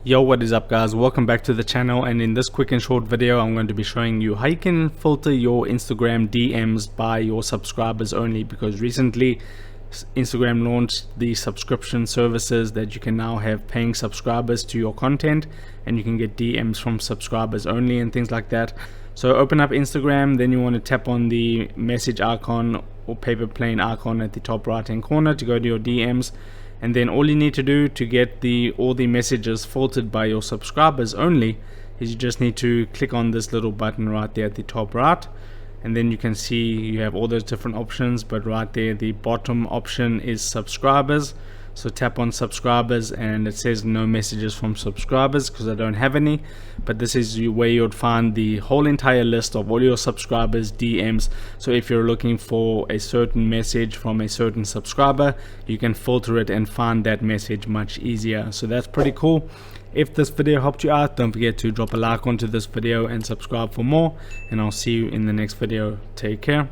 Yo, what is up guys, welcome back to the channel. And in this quick and short video I'm going to be showing you how you can filter your Instagram DMs by your subscribers only, because recently Instagram launched the subscription services that you can now have paying subscribers to your content, and you can get DMs from subscribers only and things like that. So open up Instagram, then you want to tap on the message icon or paper plane icon at the top right hand corner to go to your DMs. And then all you need to do to get all the messages filtered by your subscribers only is you just need to click on this little button right there at the top right, and then you can see you have all those different options, but right there the bottom option is subscribers. So tap on subscribers and it says no messages from subscribers because I don't have any, but this is where you'd find the whole entire list of all your subscribers DMs. So if you're looking for a certain message from a certain subscriber, you can filter it and find that message much easier. So that's pretty cool. If this video helped you out, don't forget to drop a like onto this video and subscribe for more, and I'll see you in the next video. Take care.